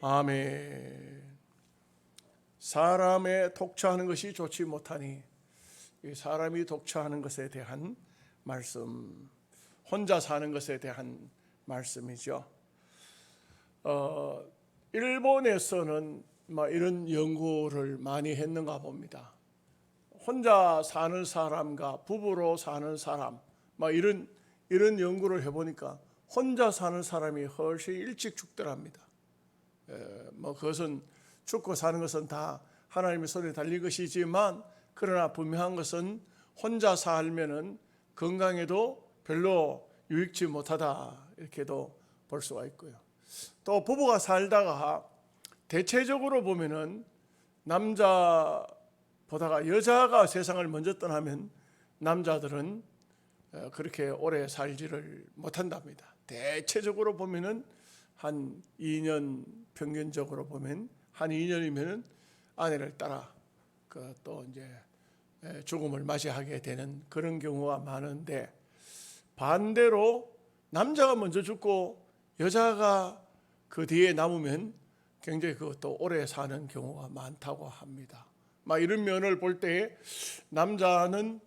아멘. 사람의 독처하는 것이 좋지 못하니, 사람이 독처하는 것에 대한 말씀, 혼자 사는 것에 대한 말씀이죠. 일본에서는 이런 연구를 많이 했는가 봅니다. 혼자 사는 사람과 부부로 사는 사람, 이런 연구를 해보니까 혼자 사는 사람이 훨씬 일찍 죽더랍니다. 그것은 죽고 사는 것은 다 하나님의 손에 달린 것이지만, 그러나 분명한 것은 혼자 살면은 건강에도 별로 유익지 못하다, 이렇게도 볼 수가 있고요. 또 부부가 살다가 대체적으로 보면은 남자보다가 여자가 세상을 먼저 떠나면 남자들은 그렇게 오래 살지를 못한답니다. 대체적으로 보면은 한 2년, 평균적으로 보면 한 2년이면은 아내를 따라 또 이제 죽음을 맞이하게 되는 그런 경우가 많은데, 반대로 남자가 먼저 죽고 여자가 그 뒤에 남으면 굉장히 그것도 오래 사는 경우가 많다고 합니다. 이런 면을 볼 때 남자는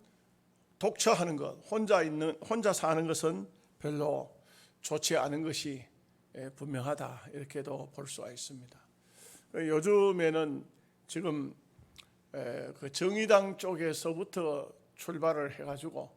독처하는 것, 혼자 사는 것은 별로 좋지 않은 것이 분명하다, 이렇게도 볼 수가 있습니다. 요즘에는 지금 그 정의당 쪽에서부터 출발을 해가지고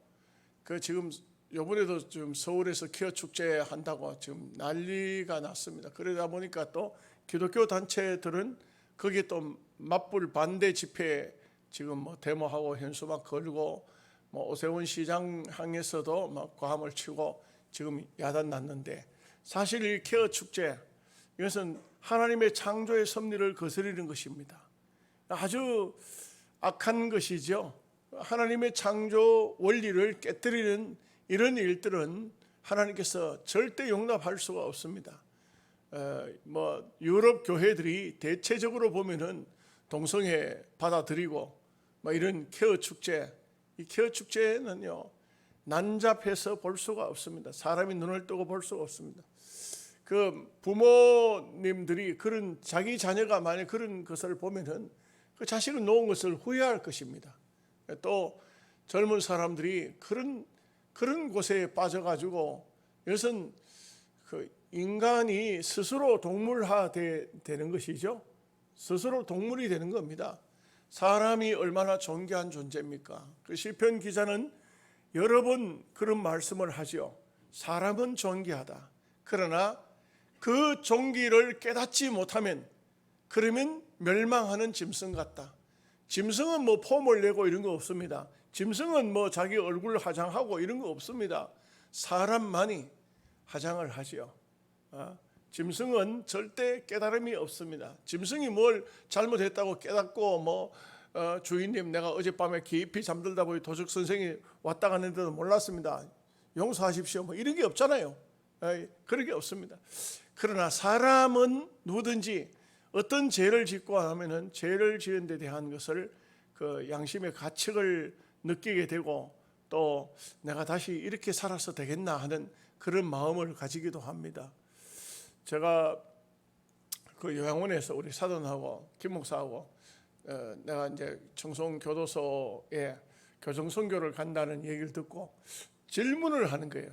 지금 요번에도 지금 서울에서 퀴어 축제 한다고 지금 난리가 났습니다. 그러다 보니까 또 기독교 단체들은 거기에 또 맞불 반대 집회 지금 데모하고 현수막 걸고 오세훈 시장 향해서도 과함을 치고 지금 야단 났는데, 사실 이 퀴어 축제, 이것은 하나님의 창조의 섭리를 거스르는 것입니다. 아주 악한 것이죠. 하나님의 창조 원리를 깨뜨리는 이런 일들은 하나님께서 절대 용납할 수가 없습니다. 유럽 교회들이 대체적으로 보면은 동성애 받아들이고 이런 퀴어 축제, 이 퀴어 축제는요 난잡해서 볼 수가 없습니다. 사람이 눈을 뜨고 볼 수가 없습니다. 그 부모님들이 자기 자녀가 만약 그런 것을 보면은 그 자식은 놓은 것을 후회할 것입니다. 또 젊은 사람들이 그런 곳에 빠져가지고, 이것은 그 인간이 스스로 동물화 되는 것이죠. 스스로 동물이 되는 겁니다. 사람이 얼마나 존귀한 존재입니까? 그 시편 기자는 여러 번 그런 말씀을 하죠. 사람은 존귀하다. 그러나 그 존귀를 깨닫지 못하면 그러면 멸망하는 짐승 같다. 짐승은 폼을 내고 이런 거 없습니다. 짐승은 자기 얼굴 화장하고 이런 거 없습니다. 사람만이 화장을 하지요. 짐승은 절대 깨달음이 없습니다. 짐승이 뭘 잘못했다고 깨닫고 주인님 내가 어젯밤에 깊이 잠들다 보니 도적 선생이 왔다 갔는데도 몰랐습니다, 용서하십시오, 이런 게 없잖아요. 그런 게 없습니다. 그러나 사람은 누구든지 어떤 죄를 짓고 하면은 죄를 지은 데 대한 것을 그 양심의 가책을 느끼게 되고, 또 내가 다시 이렇게 살아서 되겠나 하는 그런 마음을 가지기도 합니다. 제가 그 요양원에서 우리 사돈하고 김 목사하고 내가 이제 청송교도소에 교정선교를 간다는 얘기를 듣고 질문을 하는 거예요.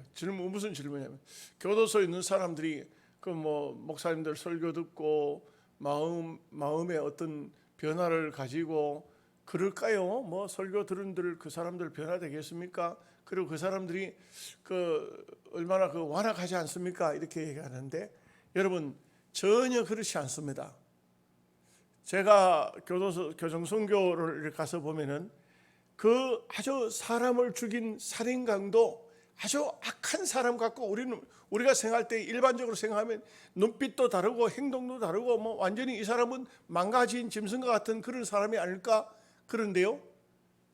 무슨 질문이냐면, 교도소에 있는 사람들이 목사님들 설교 듣고 마음의 어떤 변화를 가지고 그럴까요? 설교 들은들 그 사람들 변화되겠습니까? 그리고 그 사람들이 얼마나 완악하지 않습니까? 이렇게 얘기하는데, 여러분 전혀 그렇지 않습니다. 제가 교정선교를 가서 보면은 그 아주 사람을 죽인 살인강도 아주 악한 사람 같고, 우리가 생각할 때 일반적으로 생각하면 눈빛도 다르고 행동도 다르고 완전히 이 사람은 망가진 짐승과 같은 그런 사람이 아닐까. 그런데요,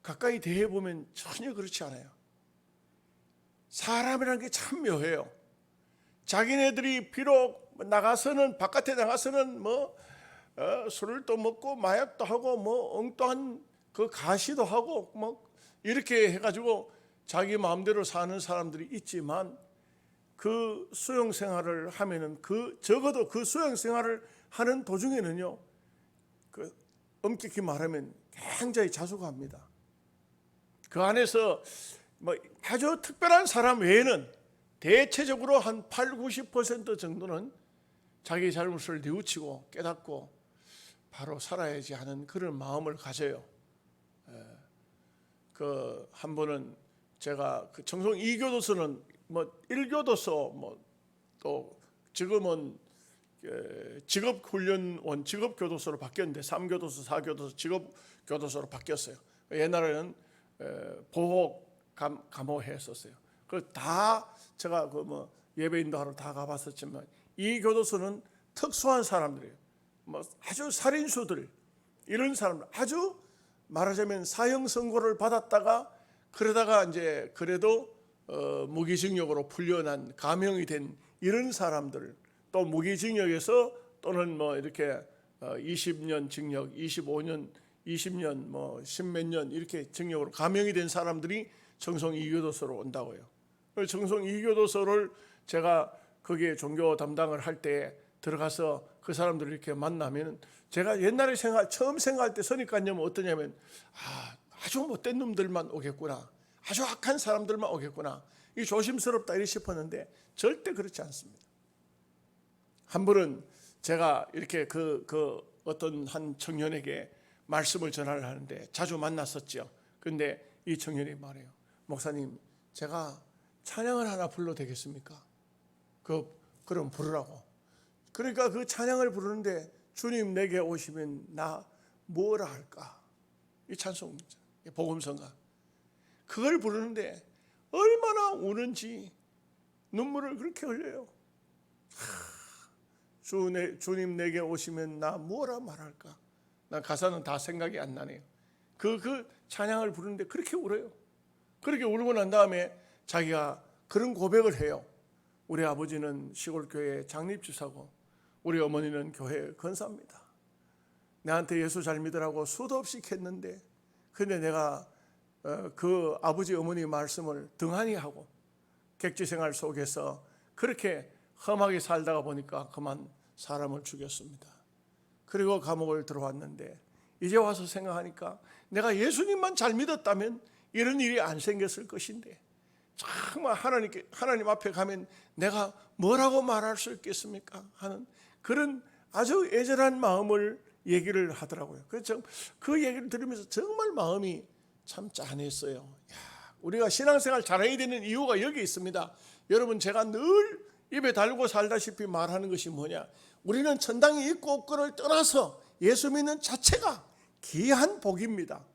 가까이 대해 보면 전혀 그렇지 않아요. 사람이라는 게 참 묘해요. 자기네들이 비록 바깥에 나가서는 술을 또 먹고 마약도 하고 엉뚱한 그 가시도 하고 이렇게 해가지고 자기 마음대로 사는 사람들이 있지만, 그 수영 생활을 하면은 적어도 그 수영 생활을 하는 도중에는요, 그 엄격히 말하면 굉장히 자숙합니다. 그 안에서 뭐 아주 특별한 사람 외에는 대체적으로 한 80~90% 정도는 자기 잘못을 뉘우치고 깨닫고 바로 살아야지 하는 그런 마음을 가져요. 그 한 번은 제가 그 청송 2교도소는 뭐 1교도소 뭐 또 지금은 직업훈련원 직업교도소로 바뀌었는데 3교도소, 4교도소 직업교도소로 바뀌었어요. 옛날에는 보호 감호 했었어요. 그 다 제가 그 뭐 예배인도 하러 다 가봤었지만 이 교도소는 특수한 사람들이에요. 뭐 아주 살인수들 이런 사람들, 아주 말하자면 사형 선고를 받았다가 그러다가 이제 그래도 무기징역으로 풀려난 감형이 된 이런 사람들, 또 무기징역에서 또는 뭐 이렇게 20년 징역, 25년, 20년, 뭐 10몇 년 이렇게 징역으로 감형이 된 사람들이 청송 2교도소로 온다고요. 청송 2교도소를 제가 거기에 종교 담당을 할 때 들어가서 그 사람들을 이렇게 만나면 제가 옛날에 처음 생각할 때 선입관념은 어떠냐면 아주 못된 놈들만 오겠구나, 아주 악한 사람들만 오겠구나, 이 조심스럽다 이렇게 싶었는데 절대 그렇지 않습니다. 한 번은 제가 이렇게 그 어떤 한 청년에게 말씀을 전하려 하는데 자주 만났었죠. 근데 이 청년이 말해요. 목사님, 제가 찬양을 하나 불러도 되겠습니까? 그럼 부르라고. 그러니까 그 찬양을 부르는데 주님 내게 오시면 나 뭐라 할까? 이 찬송입니다. 복음성가. 그걸 부르는데 얼마나 우는지 눈물을 그렇게 흘려요. 주님 내게 오시면 나 뭐라 말할까? 난 가사는 다 생각이 안 나네요. 그 찬양을 부르는데 그렇게 울어요. 그렇게 울고 난 다음에 자기가 그런 고백을 해요. 우리 아버지는 시골교회 장립주사고 우리 어머니는 교회 권사입니다. 내한테 예수 잘 믿으라고 수도 없이 했는데 근데 내가 그 아버지 어머니 말씀을 등한히 하고 객지생활 속에서 그렇게 험하게 살다가 보니까 그만 사람을 죽였습니다. 그리고 감옥을 들어왔는데 이제 와서 생각하니까 내가 예수님만 잘 믿었다면 이런 일이 안 생겼을 것인데 정말 하나님 앞에 가면 내가 뭐라고 말할 수 있겠습니까? 하는 그런 아주 애절한 마음을 얘기를 하더라고요. 그래서 그 얘기를 들으면서 정말 마음이 참 짠했어요. 우리가 신앙생활 잘해야 되는 이유가 여기 있습니다. 여러분, 제가 늘 입에 달고 살다시피 말하는 것이 뭐냐? 우리는 천당이 있고 없고를 떠나서 예수 믿는 자체가 귀한 복입니다.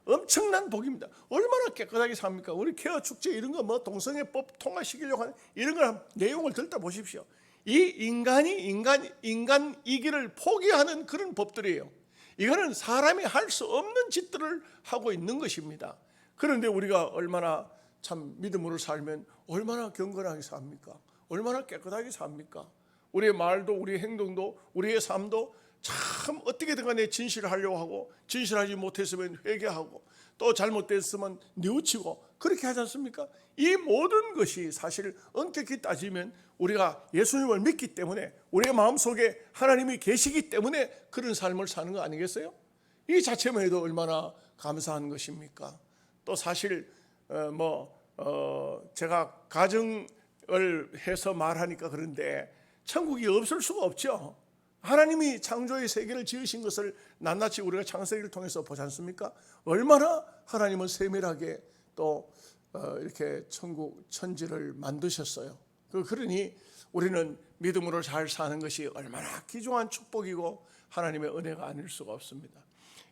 엄청난 복입니다. 얼마나 깨끗하게 삽니까? 우리 케어 축제 이런 거 뭐 동성애법 통과시키려고 하는 이런 걸 내용을 들다 보십시오. 이 인간이 인간이기를 포기하는 그런 법들이에요. 이거는 사람이 할 수 없는 짓들을 하고 있는 것입니다. 그런데 우리가 얼마나 참 믿음으로 살면 얼마나 경건하게 삽니까? 얼마나 깨끗하게 삽니까? 우리의 말도 우리의 행동도 우리의 삶도 참 어떻게든 간에 진실을 하려고 하고 진실하지 못했으면 회개하고 또 잘못됐으면 뉘우치고 그렇게 하지 않습니까? 이 모든 것이 사실 엄격히 따지면 우리가 예수님을 믿기 때문에 우리의 마음속에 하나님이 계시기 때문에 그런 삶을 사는 거 아니겠어요? 이 자체만 해도 얼마나 감사한 것입니까? 또 사실 제가 가정을 해서 말하니까 그런데 천국이 없을 수가 없죠. 하나님이 창조의 세계를 지으신 것을 낱낱이 우리가 창세기를 통해서 보지 않습니까? 얼마나 하나님은 세밀하게 또 이렇게 천지를 만드셨어요. 그러니 우리는 믿음으로 잘 사는 것이 얼마나 귀중한 축복이고 하나님의 은혜가 아닐 수가 없습니다.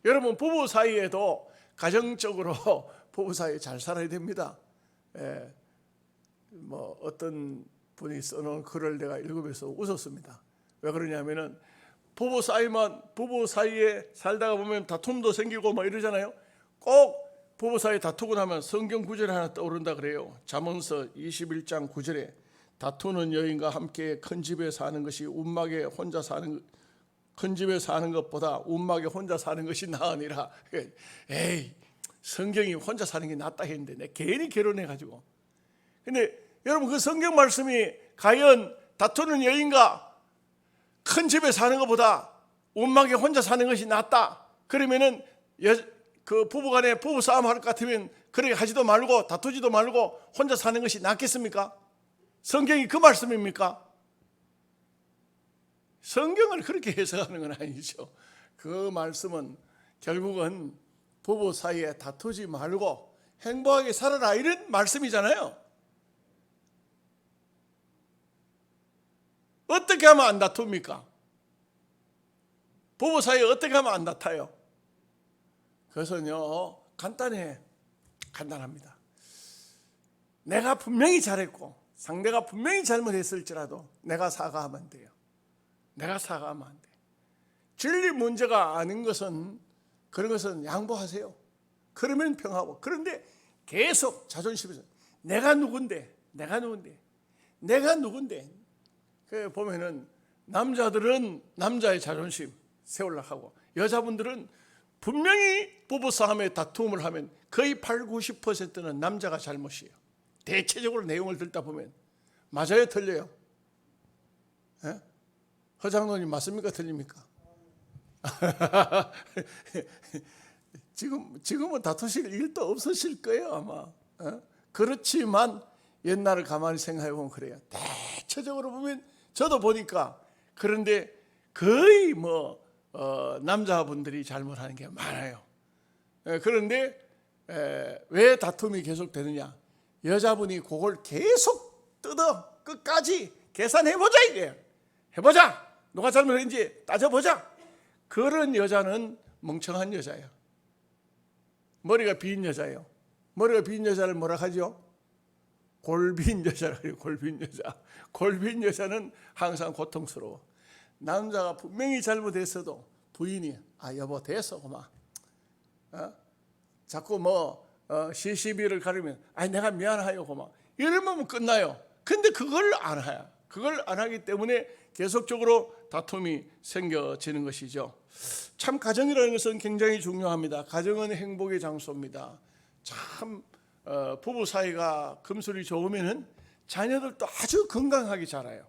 여러분, 부부 사이에도 가정적으로 부부 사이에 잘 살아야 됩니다. 어떤 분이 써놓은 글을 내가 읽으면서 웃었습니다. 왜 그러냐면은 부부 사이에 살다가 보면 다툼도 생기고 뭐 이러잖아요. 꼭 부부 사이에 다투고 나면 성경 구절이 하나 떠오른다 그래요. 잠언서 21장 9절에 다투는 여인과 함께 큰 집에 사는 것이 큰 집에 사는 것보다 움막에 혼자 사는 것이 나으니라. 에이, 성경이 혼자 사는 게 낫다 했는데 내 괜히 결혼해가지고. 근데 여러분, 그 성경 말씀이 과연 다투는 여인과 큰 집에 사는 것보다 운막에 혼자 사는 것이 낫다. 그러면은 그 부부간에 부부싸움 할 것 같으면 그렇게 하지도 말고 다투지도 말고 혼자 사는 것이 낫겠습니까? 성경이 그 말씀입니까? 성경을 그렇게 해석하는 건 아니죠. 그 말씀은 결국은 부부 사이에 다투지 말고 행복하게 살아라 이런 말씀이잖아요. 어떻게 하면 안 다툽니까? 부부 사이에 어떻게 하면 안 다퉈요? 그것은요 간단합니다. 내가 분명히 잘했고 상대가 분명히 잘못했을지라도 내가 사과하면 돼요. 내가 사과하면 안 돼. 진리 문제가 아닌 것은 그런 것은 양보하세요. 그러면 평하고. 그런데 계속 자존심에서 내가 누군데 그 보면은 남자들은 남자의 자존심 세우려고 하고 여자분들은 분명히 부부싸움에 다툼을 하면 거의 80-90%는 남자가 잘못이에요. 대체적으로 내용을 듣다 보면 맞아요, 틀려요? 예? 허장로님 맞습니까, 틀립니까? 지금은 다투실 일도 없으실 거예요, 아마. 그렇지만 옛날을 가만히 생각해 보면 그래요. 대체적으로 보면 저도 보니까 그런데 거의 남자분들이 잘못하는 게 많아요. 그런데 왜 다툼이 계속 되느냐? 여자분이 그걸 계속 뜯어 끝까지 계산해보자 이게. 해보자. 누가 잘못했는지 따져보자. 그런 여자는 멍청한 여자예요. 머리가 빈 여자예요. 머리가 빈 여자를 뭐라 하죠? 골빈 여자라 그래요. 골빈 여자. 골빈 여자는 항상 고통스러워. 남자가 분명히 잘못했어도 부인이 여보 됐어 그만. 자꾸 시시비를 가르면 내가 미안해요 그만. 이러면 끝나요. 근데 그걸 안 해요. 그걸 안 하기 때문에 계속적으로 다툼이 생겨지는 것이죠. 참 가정이라는 것은 굉장히 중요합니다. 가정은 행복의 장소입니다. 참 부부 사이가 금술이 좋으면은 자녀들도 아주 건강하게 자라요.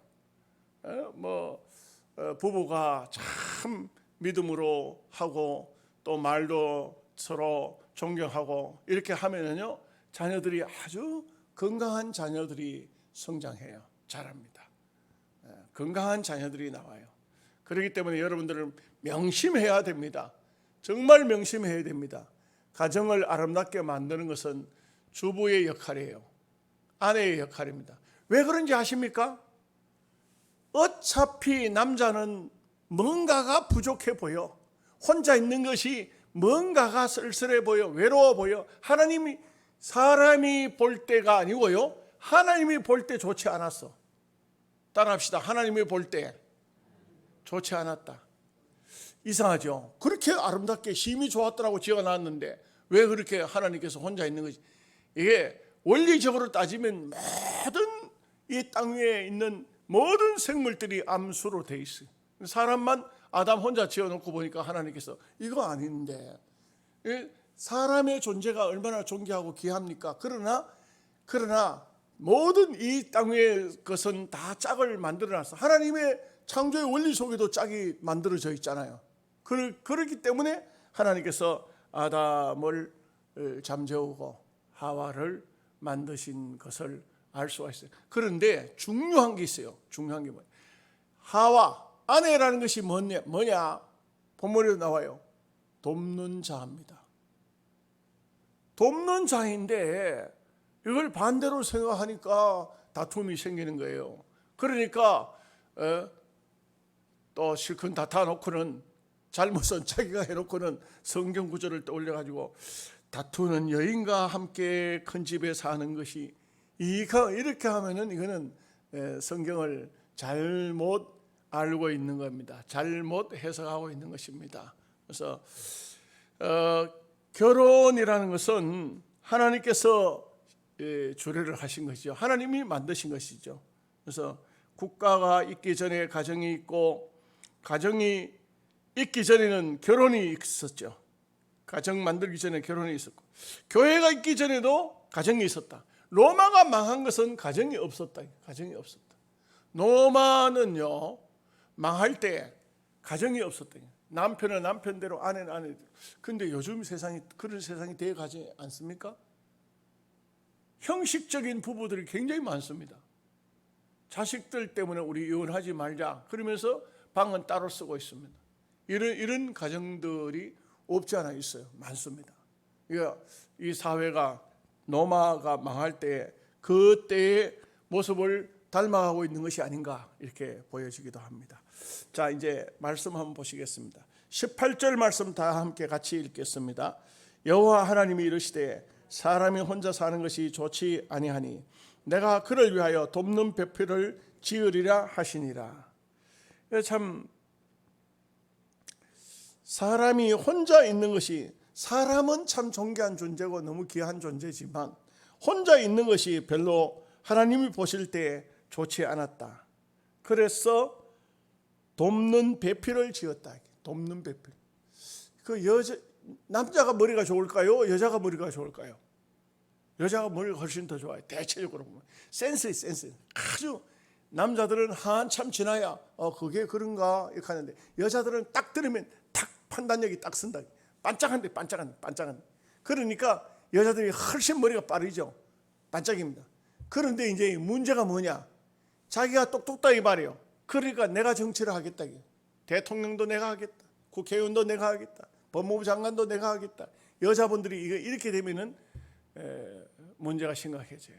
부부가 참 믿음으로 하고 또 말도 서로 존경하고 이렇게 하면은요 자녀들이 아주 건강한 자녀들이 성장해요. 자랍니다. 건강한 자녀들이 나와요. 그렇기 때문에 여러분들은 명심해야 됩니다. 정말 명심해야 됩니다. 가정을 아름답게 만드는 것은 주부의 역할이에요. 아내의 역할입니다. 왜 그런지 아십니까? 어차피 남자는 뭔가가 부족해 보여. 혼자 있는 것이 뭔가가 쓸쓸해 보여. 외로워 보여. 하나님이 사람이 볼 때가 아니고요. 하나님이 볼 때 좋지 않았어. 따라합시다. 하나님이 볼 때 좋지 않았다. 이상하죠. 그렇게 아름답게 힘이 좋았더라고 지어놨는데 왜 그렇게 하나님께서 혼자 있는 것이. 이게 원리적으로 따지면 모든 이 땅 위에 있는 모든 생물들이 암수로 돼 있어요. 사람만 아담 혼자 지어놓고 보니까 하나님께서 이거 아닌데 사람의 존재가 얼마나 존귀하고 귀합니까? 그러나 모든 이 땅 위의 것은 다 짝을 만들어놨어. 하나님의 창조의 원리 속에도 짝이 만들어져 있잖아요. 그렇기 때문에 하나님께서 아담을 잠재우고 하와를 만드신 것을 알 수가 있어요. 그런데 중요한 게 있어요. 중요한 게 뭐냐? 하와, 아내라는 것이 뭐냐? 본문에 나와요. 돕는 자입니다. 돕는 자인데 이걸 반대로 생각하니까 다툼이 생기는 거예요. 그러니까 또 실컷 다퉈놓고는 잘못은 자기가 해놓고는 성경 구절을 떠올려가지고 다투는 여인과 함께 큰 집에 사는 것이 이렇게 하면은 이거는 성경을 잘못 알고 있는 겁니다. 잘못 해석하고 있는 것입니다. 그래서 결혼이라는 것은 하나님께서 주례를 하신 것이죠. 하나님이 만드신 것이죠. 그래서 국가가 있기 전에 가정이 있고 가정이 있기 전에는 결혼이 있었죠. 가정 만들기 전에 결혼이 있었고 교회가 있기 전에도 가정이 있었다. 로마가 망한 것은 가정이 없었다. 가정이 없었다. 노마는요 망할 때 가정이 없었던 거예요. 남편은 남편대로 아내는 아내대로. 근데 요즘 세상이 그런 세상이 되어 가지 않습니까? 형식적인 부부들이 굉장히 많습니다. 자식들 때문에 우리 이혼하지 말자 그러면서 방은 따로 쓰고 있습니다. 이런 가정들이 없지 않아 있어요. 많습니다. 이 사회가 노마가 망할 때 그때의 모습을 닮아가고 있는 것이 아닌가 이렇게 보여지기도 합니다. 자, 이제 말씀 한번 보시겠습니다. 18절 말씀 다 함께 같이 읽겠습니다. 여호와 하나님이 이르시되 사람이 혼자 사는 것이 좋지 아니하니 내가 그를 위하여 돕는 배필을 지으리라 하시니라. 참 사람이 혼자 있는 것이, 사람은 참 존귀한 존재고 너무 귀한 존재지만 혼자 있는 것이 별로 하나님이 보실 때 좋지 않았다. 그래서 돕는 배필을 지었다. 돕는 배필. 남자가 머리가 좋을까요? 여자가 머리가 좋을까요? 여자가 머리가 훨씬 더 좋아요. 대체적으로 보면 센스. 아주 남자들은 한참 지나야 그게 그런가 이렇게 하는데 여자들은 딱 들으면 딱 판단력이 딱 쓴다. 반짝한데. 그러니까 여자들이 훨씬 머리가 빠르죠. 반짝입니다. 그런데 이제 문제가 뭐냐? 자기가 똑똑하게 말해요. 그러니까 내가 정치를 하겠다. 대통령도 내가 하겠다. 국회의원도 내가 하겠다. 법무부 장관도 내가 하겠다. 여자분들이 이렇게 되면은 문제가 심각해져요.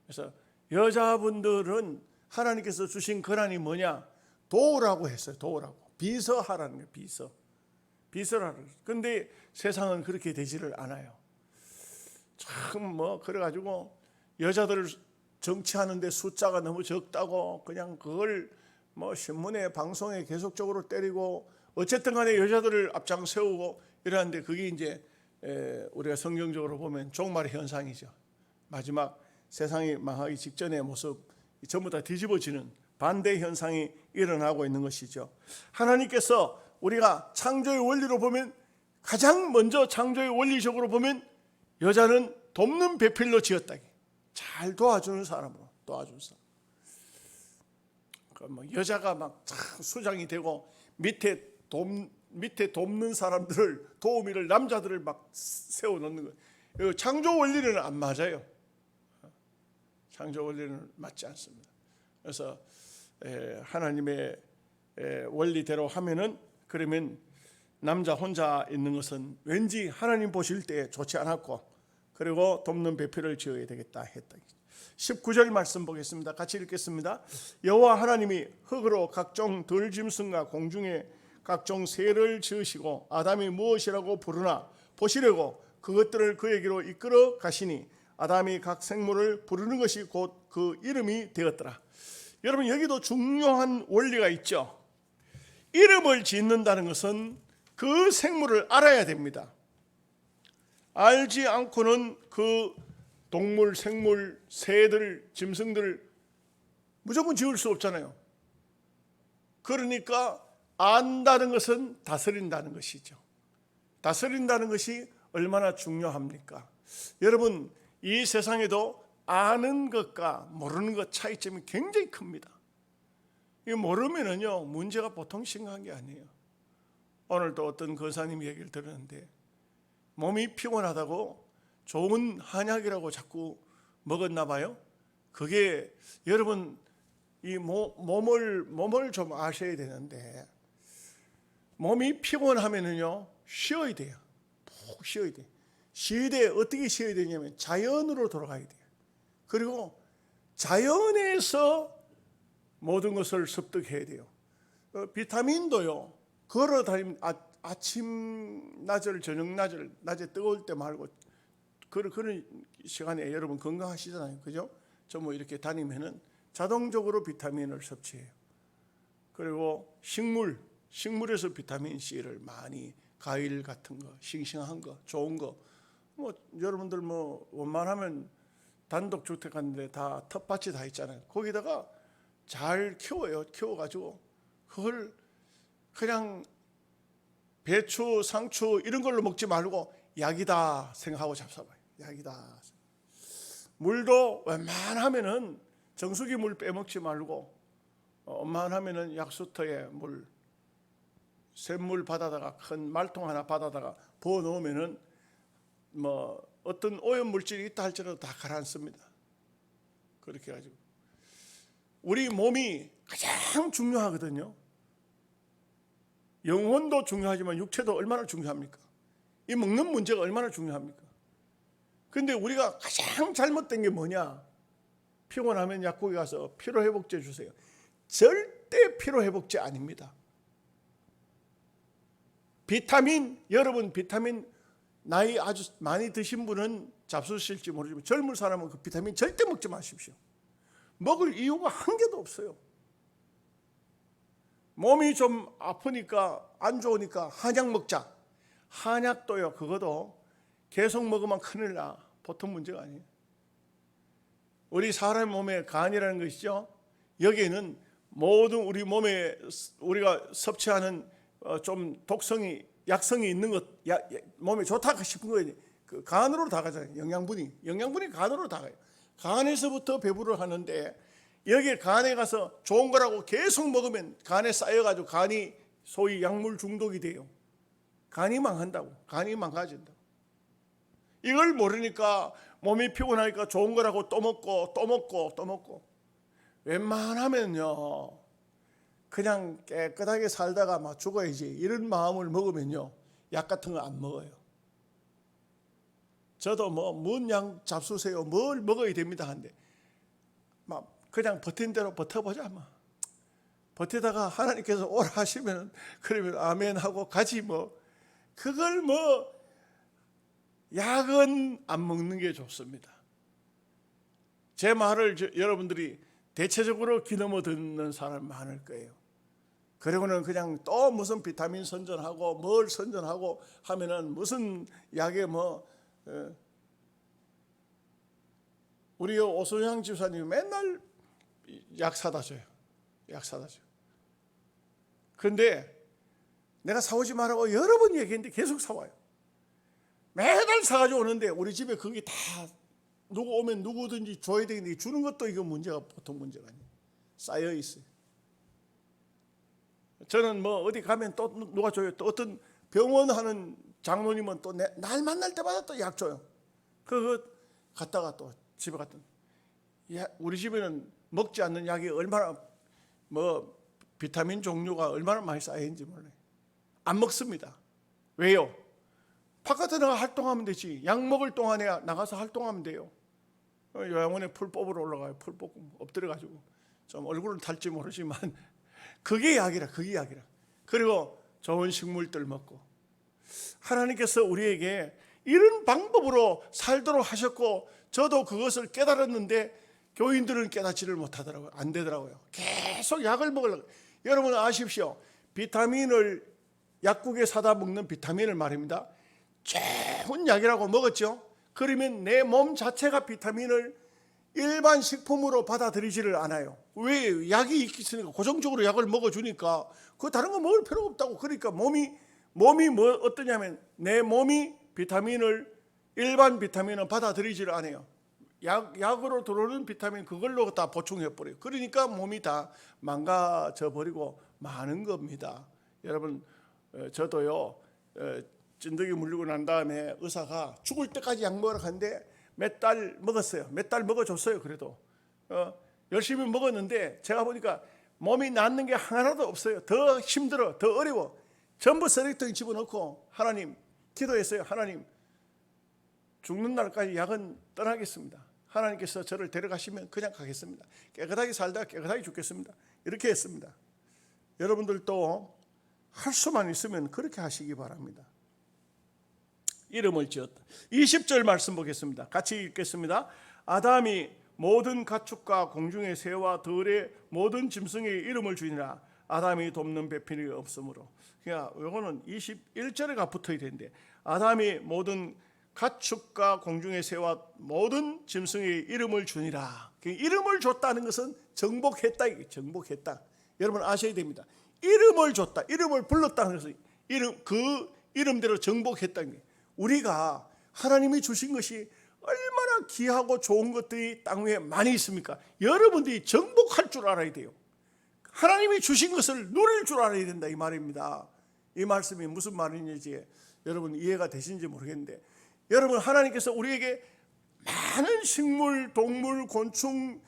그래서 여자분들은 하나님께서 주신 권한이 뭐냐? 도우라고 했어요. 도우라고. 비서하라는 거예요. 비서라는 거예요. 근데 세상은 그렇게 되지를 않아요. 참 그래가지고 여자들 정치하는데 숫자가 너무 적다고 그냥 그걸 신문에 방송에 계속적으로 때리고 어쨌든 간에 여자들을 앞장 세우고 이러는데 그게 이제 우리가 성경적으로 보면 종말의 현상이죠. 마지막 세상이 망하기 직전의 모습 전부 다 뒤집어지는 반대 현상이 일어나고 있는 것이죠. 하나님께서 우리가 창조의 원리로 보면 가장 먼저 창조의 원리적으로 보면 여자는 돕는 배필로 지었다. 잘 도와주는 사람으로 도와주는 사람. 여자가 막 수장이 되고 밑에 돕는 사람들을 도우미를 남자들을 막 세워놓는 거예요. 창조 원리는 안 맞아요. 창조 원리는 맞지 않습니다. 그래서 하나님의 원리대로 하면은 그러면 남자 혼자 있는 것은 왠지 하나님 보실 때 좋지 않았고 그리고 돕는 배필을 지어야 되겠다 했다. 19절 말씀 보겠습니다. 같이 읽겠습니다. 여호와 하나님이 흙으로 각종 들짐승과 공중에 각종 새를 지으시고 아담이 무엇이라고 부르나 보시려고 그것들을 그에게로 이끌어 가시니 아담이 각 생물을 부르는 것이 곧 그 이름이 되었더라. 여러분 여기도 중요한 원리가 있죠. 이름을 짓는다는 것은 그 생물을 알아야 됩니다. 알지 않고는 그 동물, 생물, 새들, 짐승들 무조건 지을 수 없잖아요. 그러니까 안다는 것은 다스린다는 것이죠. 다스린다는 것이 얼마나 중요합니까? 여러분 이 세상에도 아는 것과 모르는 것 차이점이 굉장히 큽니다. 이 모르면은요 문제가 보통 심각한 게 아니에요. 오늘도 어떤 권사님 얘기를 들었는데 몸이 피곤하다고 좋은 한약이라고 자꾸 먹었나 봐요. 그게 여러분 이 몸을 좀 아셔야 되는데 몸이 피곤하면은요 쉬어야 돼요. 푹 쉬어야 돼. 쉴 때 어떻게 쉬어야 되냐면 자연으로 돌아가야 돼요. 그리고 자연에서 모든 것을 습득해야 돼요. 비타민도요 걸어 다니면 아침 낮을 저녁 낮에 뜨거울 때 말고 그런 시간에 여러분 건강하시잖아요. 그죠? 저 이렇게 다니면은 자동적으로 비타민을 섭취해요. 그리고 식물에서 비타민 C를 많이 과일 같은 거, 싱싱한 거, 좋은 거. 여러분들 원만하면 단독 주택 갔는데 다 텃밭이 다 있잖아요. 거기다가 잘 키워요. 키워가지고 그걸 그냥 배추, 상추 이런 걸로 먹지 말고 약이다 생각하고 잡숴봐요. 약이다. 물도 웬만하면은 정수기 물 빼먹지 말고 웬만하면은 약수터에 물, 샘물 받아다가 큰 말통 하나 받아다가 부어 놓으면은 뭐 어떤 오염 물질이 있다 할지라도 다 가라앉습니다. 그렇게 해가지고 우리 몸이 가장 중요하거든요. 영혼도 중요하지만 육체도 얼마나 중요합니까? 이 먹는 문제가 얼마나 중요합니까? 근데 우리가 가장 잘못된 게 뭐냐? 피곤하면 약국에 가서 피로회복제 주세요. 절대 피로회복제 아닙니다. 비타민, 여러분 비타민 나이 아주 많이 드신 분은 잡수실지 모르지만 젊은 사람은 그 비타민 절대 먹지 마십시오. 먹을 이유가 한 개도 없어요. 몸이 좀 아프니까 안 좋으니까 한약 먹자. 한약도요, 그것도 계속 먹으면 큰일 나. 보통 문제가 아니에요. 우리 사람 몸에 간이라는 것이죠. 여기에는 모든 우리 몸에 우리가 섭취하는 좀 독성이 약성이 있는 것, 몸에 좋다 싶은 거예요. 그 간으로 다 가잖아요. 영양분이 간으로 다 가요. 간에서부터 배부를 하는데 여기에 간에 가서 좋은 거라고 계속 먹으면 간에 쌓여가지고 간이 소위 약물 중독이 돼요. 간이 망한다고. 간이 망가진다고. 이걸 모르니까 몸이 피곤하니까 좋은 거라고 또 먹고 웬만하면요 그냥 깨끗하게 살다가 막 죽어야지 이런 마음을 먹으면요 약 같은 거 안 먹어요. 저도 뭐 뭔 약 잡수세요 뭘 먹어야 됩니다 한데 막 그냥 버틴 대로 버텨보자 막 버티다가 하나님께서 오라 하시면 그러면 아멘 하고 가지 뭐 그걸 뭐 약은 안 먹는 게 좋습니다. 제 말을 여러분들이 대체적으로 귀넘어 듣는 사람 많을 거예요. 그리고는 그냥 또 무슨 비타민 선전하고 뭘 선전하고 하면은 무슨 약에 뭐 우리 오소영 집사님이 맨날 약 사다 줘요. 약 사다 줘요. 근데 내가 사오지 말라고 여러 번 얘기했는데 계속 사와요. 매달 사가지고 오는데 우리 집에 거기 다 누구 오면 누구든지 줘야 되는데 주는 것도 이거 문제가 보통 문제가 아니에요. 쌓여 있어요. 저는 뭐 어디 가면 또 누가 줘요. 또 어떤 병원 하는 장로님은 또 날 만날 때마다 또 약 줘요. 그거 갔다가 또 집에 갔더니 우리 집에는 먹지 않는 약이 얼마나 뭐 비타민 종류가 얼마나 많이 쌓여 있는지 몰라요. 안 먹습니다. 왜요? 바깥에 나가 활동하면 되지. 약 먹을 동안에 나가서 활동하면 돼요. 요양원에 풀 뽑으러 올라가요. 풀 뽑고 엎드려가지고 좀 얼굴은 탈지 모르지만 그게 약이라. 그리고 좋은 식물들 먹고 하나님께서 우리에게 이런 방법으로 살도록 하셨고 저도 그것을 깨달았는데 교인들은 깨닫지를 못하더라고요. 안 되더라고요. 계속 약을 먹으려고. 여러분 아십시오. 비타민을 약국에 사다 먹는 비타민을 말입니다. 좋은 약이라고 먹었죠. 그러면 내 몸 자체가 비타민을 일반 식품으로 받아들이지를 않아요. 왜? 약이 있으니까 고정적으로 약을 먹어주니까 그 다른 거 먹을 필요가 없다고. 그러니까 몸이 뭐 어떠냐면 내 몸이 비타민을 일반 비타민은 받아들이지를 않아요. 약으로 들어오는 비타민 그걸로 다 보충해 버려요. 그러니까 몸이 다 망가져 버리고 마는 겁니다. 여러분 저도요 찐득이 물리고 난 다음에 의사가 죽을 때까지 약 먹으라 하는데 몇 달 먹었어요. 몇 달 먹어줬어요. 그래도 열심히 먹었는데 제가 보니까 몸이 낫는 게 하나도 없어요. 더 힘들어, 더 어려워. 전부 쓰레기통에 집어넣고 하나님 기도했어요. 하나님 죽는 날까지 약은 떠나겠습니다. 하나님께서 저를 데려가시면 그냥 가겠습니다. 깨끗하게 살다가 깨끗하게 죽겠습니다. 이렇게 했습니다. 여러분들도 할 수만 있으면 그렇게 하시기 바랍니다. 이름을 지었다. 20절 말씀 보겠습니다. 같이 읽겠습니다. 아담이 모든 가축과 공중의 새와 들의 모든 짐승의 이름을 주니라. 아담이 돕는 배필이 없으므로. 그러니까 이거는 21절에가 붙어야 되는데 아담이 모든 가축과 공중의 새와 모든 짐승의 이름을 주니라. 이름을 줬다는 것은 정복했다. 정복했다. 여러분 아셔야 됩니다. 이름을 줬다. 이름을 불렀다는 것은 그 이름대로 정복했다는 게 우리가 하나님이 주신 것이 얼마나 얼마나 귀하고 좋은 것들이 땅 위에 많이 있습니까? 여러분들이 정복할 줄 알아야 돼요. 하나님이 주신 것을 누릴 줄 알아야 된다, 이 말입니다. 이 말씀이 무슨 말인지 여러분 이해가 되시는지 모르겠는데, 여러분, 하나님께서 우리에게 많은 식물, 동물, 곤충,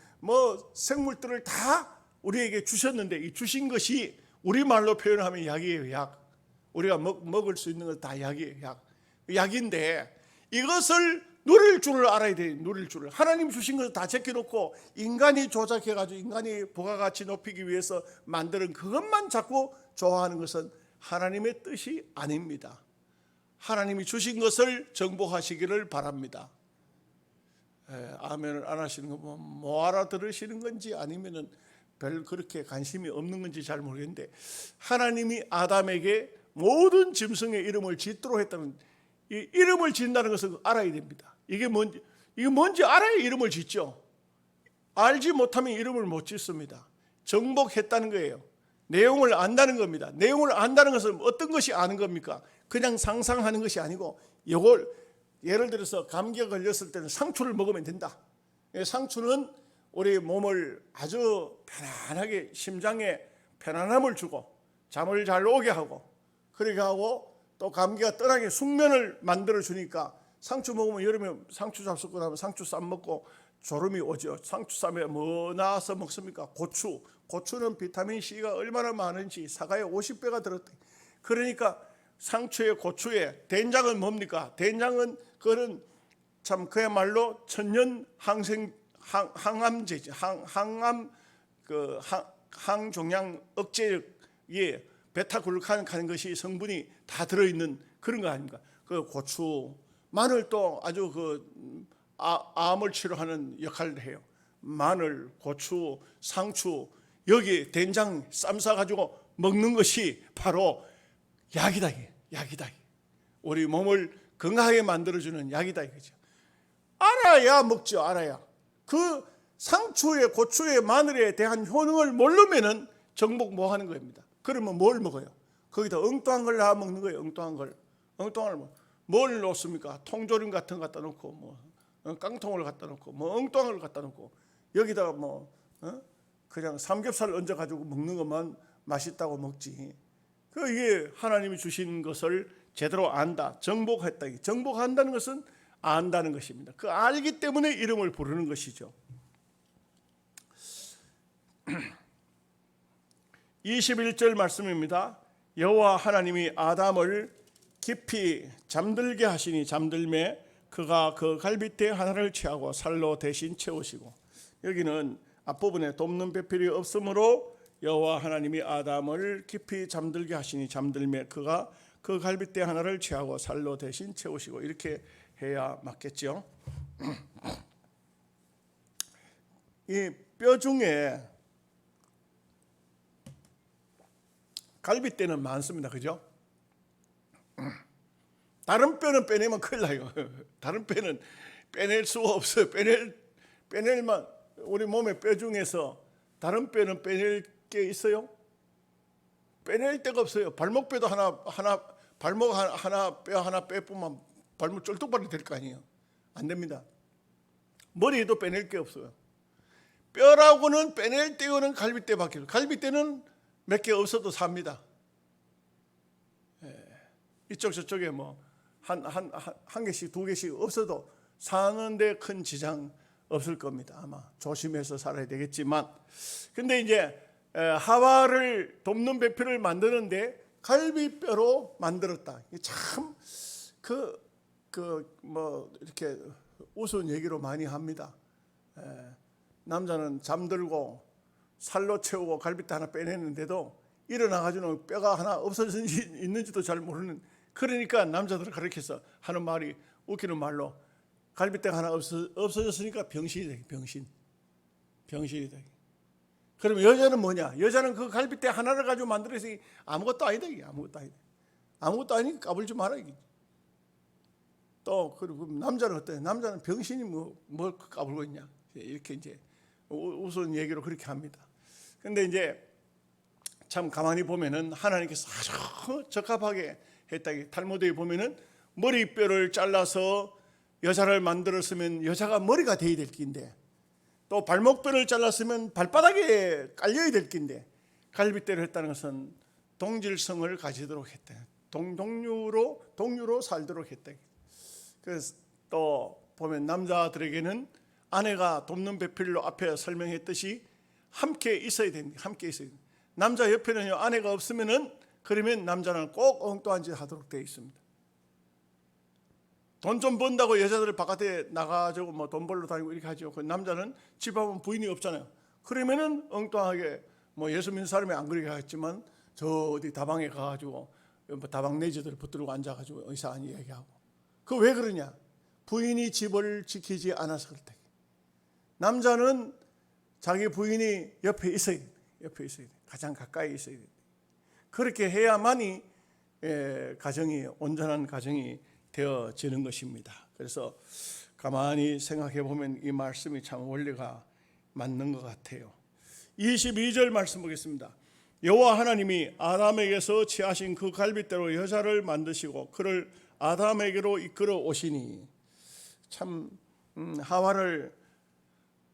생물들을 다 우리에게 주셨는데, 이 주신 것이 우리말로 표현하면 약이에요. 약. 우리가 먹을 수 있는 것 다 약이에요. 약인데 이것을 누릴 줄을 알아야 돼요. 누릴 줄을. 하나님 주신 것을 다 제껴놓고 인간이 조작해가지고 인간이 부가가치 높이기 위해서 만드는 그것만 자꾸 좋아하는 것은 하나님의 뜻이 아닙니다. 하나님이 주신 것을 정복하시기를 바랍니다. 아멘을 안 하시는 거 뭐 알아들으시는 건지 아니면은 별 그렇게 관심이 없는 건지 잘 모르겠는데, 하나님이 아담에게 모든 짐승의 이름을 짓도록 했다는, 이 이름을 짓는다는 것을 알아야 됩니다. 이게 뭔지 알아야 이름을 짓죠. 알지 못하면 이름을 못 짓습니다. 정복했다는 거예요. 내용을 안다는 겁니다. 내용을 안다는 것은 어떤 것이 아는 겁니까? 그냥 상상하는 것이 아니고, 이걸 예를 들어서 감기가 걸렸을 때는 상추를 먹으면 된다. 상추는 우리 몸을 아주 편안하게, 심장에 편안함을 주고 잠을 잘 오게 하고, 그렇게 하고 또 감기가 떠나게 숙면을 만들어 주니까, 상추 먹으면 여름에 상추 잡숫고 나면 상추 쌈 먹고 졸음이 오죠. 상추 쌈에 뭐 나와서 먹습니까? 고추는 비타민 C가 얼마나 많은지 사과에 50배가 들었대. 그러니까 상추에 고추에, 된장은 뭡니까? 된장은 그거는 참 그야말로 천년 항암제죠. 항종양 억제에 베타글루칸 하는 것이 성분이 다 들어있는 그런 거 아닙니까? 그 고추, 마늘도 아주 암을 치료하는 역할을 해요. 마늘, 고추, 상추, 여기 된장 쌈 싸가지고 먹는 것이 바로 약이다. 약이다. 우리 몸을 건강하게 만들어주는 약이다 이거죠. 알아야 먹죠. 알아야. 그 상추에, 고추에, 마늘에 대한 효능을 모르면은 정복 뭐 하는 겁니다. 그러면 뭘 먹어요? 거기다 엉뚱한 걸 넣어 먹는 거예요. 엉뚱한 걸 뭘 넣습니까? 통조림 같은 거 갖다 놓고, 깡통을 갖다 놓고, 엉뚱한 걸 갖다 놓고, 여기다가 그냥 삼겹살 얹어 가지고 먹는 것만 맛있다고 먹지. 이게 하나님이 주신 것을 제대로 안다, 정복했다. 정복한다는 것은 안다는 것입니다. 그 알기 때문에 이름을 부르는 것이죠. 21절 말씀입니다. 여호와 하나님이 아담을 깊이 잠들게 하시니 잠들매 그가 그 갈빗대 하나를 취하고 살로 대신 채우시고, 여기는 앞부분에 돕는 배필이 없으므로 여호와 하나님이 아담을 깊이 잠들게 하시니 잠들매 그가 그 갈빗대 하나를 취하고 살로 대신 채우시고, 이렇게 해야 맞겠죠. 이 뼈 중에 갈빗대는 많습니다. 그죠? 다른 뼈는 빼내면 큰일 나요. 다른 뼈는 빼낼 수가 없어요. 빼낼만, 우리 몸의 뼈 중에서 다른 뼈는 빼낼 게 있어요? 빼낼 데가 없어요. 발목뼈도 발목 하나, 뼈 하나 빼보면 발목 쩔뚝발이 될 거 아니에요. 안 됩니다. 머리에도 빼낼 게 없어요. 뼈라고는 빼낼 때는 갈빗대밖에 없어요. 갈빗대는 몇 개 없어도 삽니다. 이쪽 저쪽에 한 개씩 두 개씩 없어도 사는데 큰 지장 없을 겁니다. 아마 조심해서 살아야 되겠지만, 근데 이제 하와를 돕는 배필을 만드는데 갈비뼈로 만들었다. 참 이렇게 우스운 얘기로 많이 합니다. 남자는 잠들고 살로 채우고 갈빗대 하나 빼내는데도 일어나가지고는 뼈가 하나 없어졌는지도 잘 모르는, 그러니까 남자들은 그렇게 해서 하는 말이, 웃기는 말로, 갈빗대가 하나 없어졌으니까 병신이다. 병신이다. 그러면 여자는 뭐냐? 여자는 그 갈빗대 하나를 가지고 만들어서 아무것도 아니다. 아무것도 아니니까 까불지 마라. 또 그리고 남자는 어때요? 남자는 병신이 뭘 까불고 있냐? 이렇게 이제 우스운 얘기로 그렇게 합니다. 근데 이제 참 가만히 보면은 하나님께서 아주 적합하게 했다. 탈무드에 보면은 머리뼈를 잘라서 여자를 만들었으면 여자가 머리가 돼야 될 긴데, 또 발목뼈를 잘랐으면 발바닥에 깔려야 될 긴데, 갈빗대로 했다는 것은 동질성을 가지도록 했다. 동류로 살도록 했다. 그래서 또 보면 남자들에게는 아내가 돕는 배필로 앞에 설명했듯이 함께 있어야 됩니다. 함께 있어야 됩니다. 남자 옆에는요, 아내가 없으면은, 그러면 남자는 꼭 엉뚱한 짓 하도록 되어 있습니다. 돈 좀 번다고 여자들 바깥에 나가지고 뭐 돈 벌러 다니고 이렇게 하죠. 그 남자는 집 앞은 부인이 없잖아요. 그러면은 엉뚱하게, 뭐 예수 믿는 사람이 안 그러게 하겠지만 저 어디 다방에 가가지고 다방 내지들 붙들고 앉아가지고 이상한 이야기하고. 그 왜 그러냐? 부인이 집을 지키지 않아서 그렇다. 남자는 자기 부인이 옆에 있어야 돼. 옆에 있어야 돼. 가장 가까이 있어야 돼. 그렇게 해야만이 가정이, 온전한 가정이 되어지는 것입니다. 그래서 가만히 생각해 보면 이 말씀이 참 원리가 맞는 것 같아요. 22절 말씀 보겠습니다. 여호와 하나님이 아담에게서 취하신 그 갈빗대로 여자를 만드시고 그를 아담에게로 이끌어 오시니. 참 하와를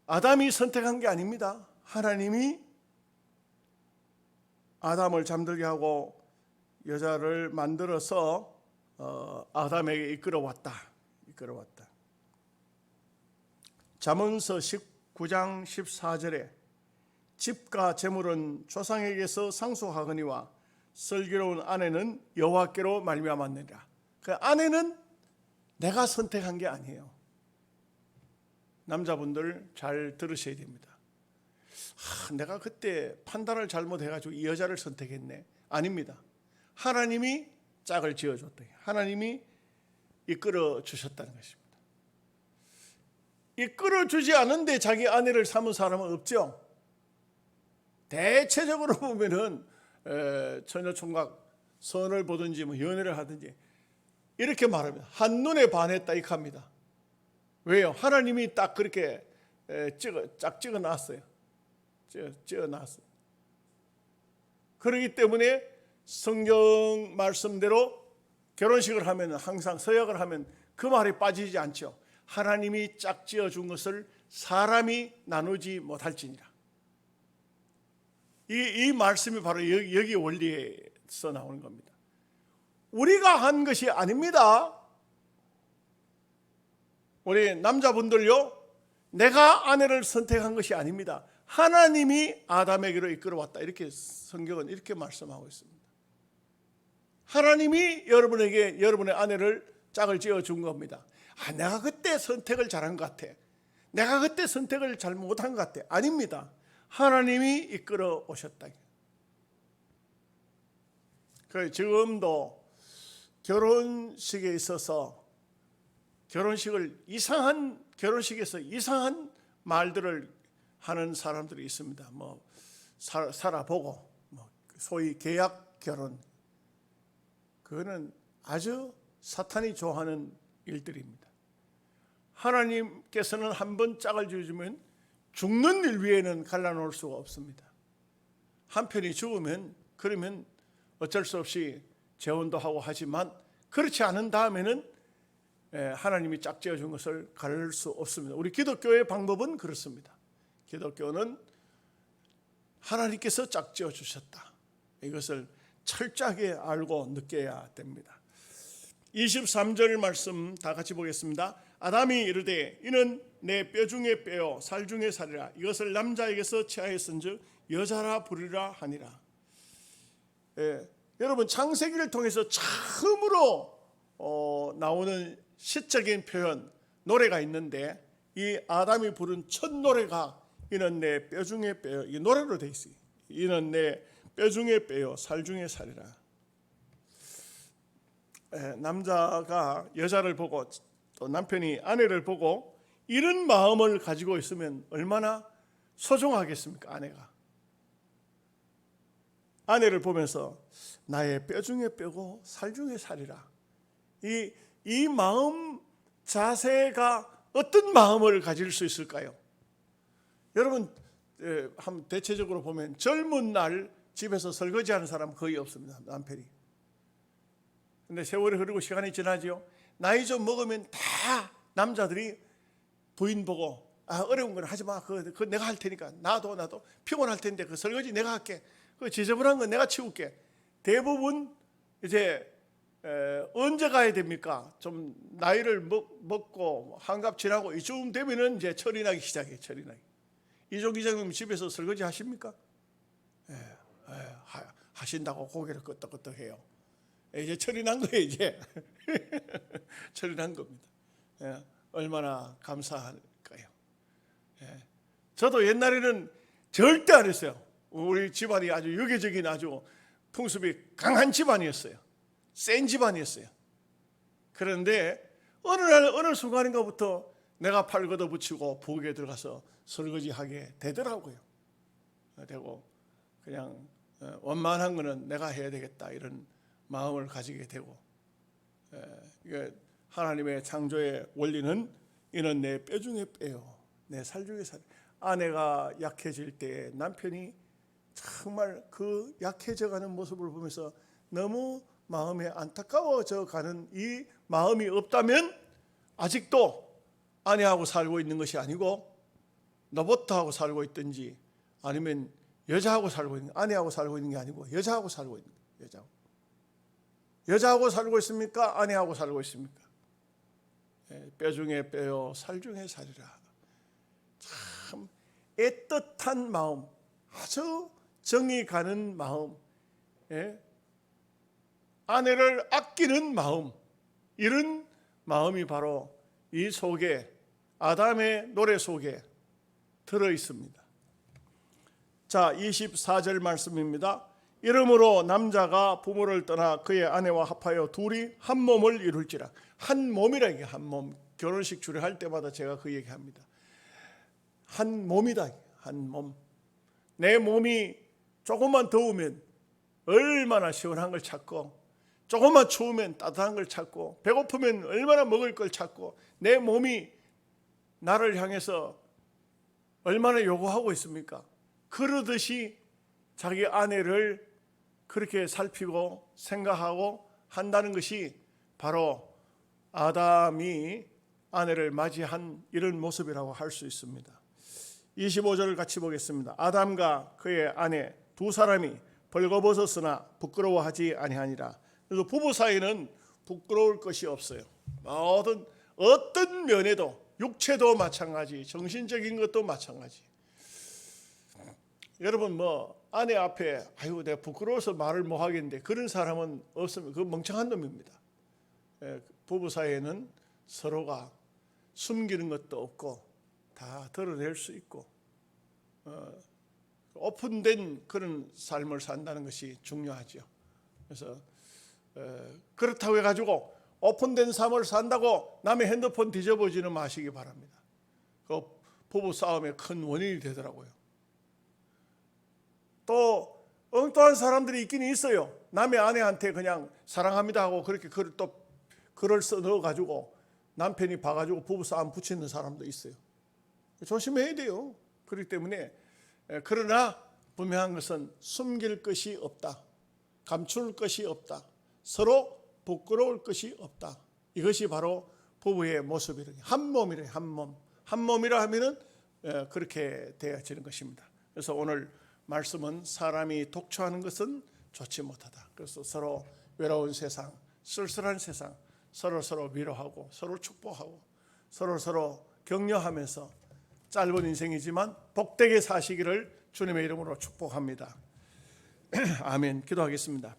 아담이 선택한 게 아닙니다. 하나님이 아담을 잠들게 하고 여자를 만들어서 아담에게 이끌어왔다. 잠언서 19장 14절에 집과 재물은 조상에게서 상속하거니와 슬기로운 아내는 여호와께로 말미암았느니라. 그 아내는 내가 선택한 게 아니에요. 남자분들 잘 들으셔야 됩니다. 내가 그때 판단을 잘못해가지고 이 여자를 선택했네. 아닙니다. 하나님이 짝을 지어줬다. 하나님이 이끌어 주셨다는 것입니다. 이끌어 주지 않은데 자기 아내를 삼은 사람은 없죠. 대체적으로 보면은 처녀총각 선을 보든지 뭐 연애를 하든지 이렇게 말합니다. 한눈에 반했다 이렇게 합니다. 왜요? 하나님이 딱 그렇게 짝 찍어 놨어요. 찍어 놨어요. 그렇기 때문에 성경 말씀대로 결혼식을 하면 항상 서약을 하면 그 말이 빠지지 않죠. 하나님이 짝지어 준 것을 사람이 나누지 못할지니라. 이 말씀이 바로 여기 원리에서 나오는 겁니다. 우리가 한 것이 아닙니다. 우리 남자분들요, 내가 아내를 선택한 것이 아닙니다. 하나님이 아담에게로 이끌어왔다. 이렇게 성경은 이렇게 말씀하고 있습니다. 하나님이 여러분에게 여러분의 아내를 짝을 지어준 겁니다. 내가 그때 선택을 잘한 것 같아. 내가 그때 선택을 잘 못한 것 같아. 아닙니다. 하나님이 이끌어 오셨다. 지금도 결혼식에 있어서 결혼식에서 이상한 말들을 하는 사람들이 있습니다. 뭐 살아보고, 소위 계약 결혼. 그거는 아주 사탄이 좋아하는 일들입니다. 하나님께서는 한번 짝을 지어주면 죽는 일 위에는 갈라놓을 수가 없습니다. 한편이 죽으면 그러면 어쩔 수 없이 재혼도 하고 하지만 그렇지 않은 다음에는 하나님이 짝지어준 것을 가를 수 없습니다. 우리 기독교의 방법은 그렇습니다. 기독교는 하나님께서 짝지어 주셨다. 이것을 철저하게 알고 느껴야 됩니다. 23절 말씀 다 같이 보겠습니다. 아담이 이르되 이는 내 뼈 중에 뼈요 살 중에 살이라. 이것을 남자에게서 취하였은즉 여자라 부르리라 하니라. 여러분, 창세기를 통해서 처음으로 나오는 시적인 표현, 노래가 있는데 이 아담이 부른 첫 노래가 이는 내 뼈 중에 뼈요. 이 노래로 되어 있어요. 이는 내 뼈 중에 뼈요 살 중에 살이라. 남자가 여자를 보고 또 남편이 아내를 보고 이런 마음을 가지고 있으면 얼마나 소중하겠습니까? 아내를 보면서 나의 뼈 중에 뼈고 살 중에 살이라. 이 마음 자세가 어떤 마음을 가질 수 있을까요? 여러분, 한번 대체적으로 보면 젊은 날 집에서 설거지하는 사람은 거의 없습니다. 남편이. 근데 세월이 흐르고 시간이 지나죠. 나이 좀 먹으면 다 남자들이 부인 보고 어려운 건 하지 마. 그거 내가 할 테니까. 나도 피곤할 텐데 그 설거지 내가 할게. 그 지저분한 건 내가 치울게. 대부분 이제 언제 가야 됩니까? 좀 나이를 먹고 한갑 지나고 이쯤 되면은 이제 철이 나기 시작해요. 철이 나기. 이종 기자님 집에서 설거지 하십니까? 하신다고 고개를 끄덕끄덕해요. 이제 철이 난 거예요. 이제 철이 난 겁니다. 얼마나 감사할까요? 저도 옛날에는 절대 안 했어요. 우리 집안이 아주 유교적인 아주 풍습이 강한 집안이었어요. 센 집안이었어요. 그런데 어느 순간인가부터 내가 팔 걷어붙이고 부엌에 들어가서 설거지하게 되더라고요. 되고 그냥 원만한 거는 내가 해야 되겠다 이런 마음을 가지게 되고, 이게 하나님의 창조의 원리는 이는 내 뼈 중에 뼈요 내 살 중에 살. 아내가 약해질 때 남편이 정말 그 약해져가는 모습을 보면서 너무 마음이 안타까워져 가는 이 마음이 없다면 아직도 아내하고 살고 있는 것이 아니고 너부터 살고 있든지, 아니면 여자하고 살고 있는, 아내하고 살고 있는 게 아니고 여자하고 살고 있는 거예요. 여자하고 살고 있습니까? 아내하고 살고 있습니까? 뼈 중에 뼈요 살 중에 살이라. 참 애틋한 마음, 아주 정이 가는 마음, 아내를 아끼는 마음, 이런 마음이 바로 이 속에, 아담의 노래 속에 들어 있습니다. 자, 24절 말씀입니다. 이러므로 남자가 부모를 떠나 그의 아내와 합하여 둘이 한 몸을 이룰지라. 한 몸이라. 이게 한 몸. 결혼식 주례할 때마다 제가 그 얘기합니다. 한 몸이다. 한 몸. 내 몸이 조금만 더우면 얼마나 시원한 걸 찾고, 조금만 추우면 따뜻한 걸 찾고, 배고프면 얼마나 먹을 걸 찾고, 내 몸이 나를 향해서 얼마나 요구하고 있습니까? 그러듯이 자기 아내를 그렇게 살피고 생각하고 한다는 것이 바로 아담이 아내를 맞이한 이런 모습이라고 할 수 있습니다. 25절을 같이 보겠습니다. 아담과 그의 아내 두 사람이 벌거벗었으나 부끄러워하지 아니하니라. 그래서 부부 사이는 부끄러울 것이 없어요. 어떤 면에도, 육체도 마찬가지, 정신적인 것도 마찬가지. 여러분 아내 앞에 아유 내가 부끄러워서 말을 못 하겠는데 그런 사람은 없으면 그 멍청한 놈입니다. 부부 사이에는 서로가 숨기는 것도 없고 다 드러낼 수 있고 오픈된 그런 삶을 산다는 것이 중요하죠. 그래서 그렇다고 해가지고 오픈된 삶을 산다고 남의 핸드폰 뒤져보지는 마시기 바랍니다. 그 부부 싸움의 큰 원인이 되더라고요. 또 엉뚱한 사람들이 있긴 있어요. 남의 아내한테 그냥 사랑합니다 하고 그렇게 글을 써 넣어가지고 남편이 봐가지고 부부싸움 붙이는 사람도 있어요. 조심해야 돼요. 그렇기 때문에, 그러나 분명한 것은 숨길 것이 없다, 감출 것이 없다, 서로 부끄러울 것이 없다. 이것이 바로 부부의 모습이라. 한 몸이래. 한 몸. 한 몸이라 하면은 그렇게 되어지는 것입니다. 그래서 오늘 말씀은 사람이 독초하는 것은 좋지 못하다. 그래서 서로 외로운 세상, 쓸쓸한 세상, 서로 위로하고 서로 축복하고 서로 격려하면서 짧은 인생이지만 복되게 사시기를 주님의 이름으로 축복합니다. 아멘. 기도하겠습니다.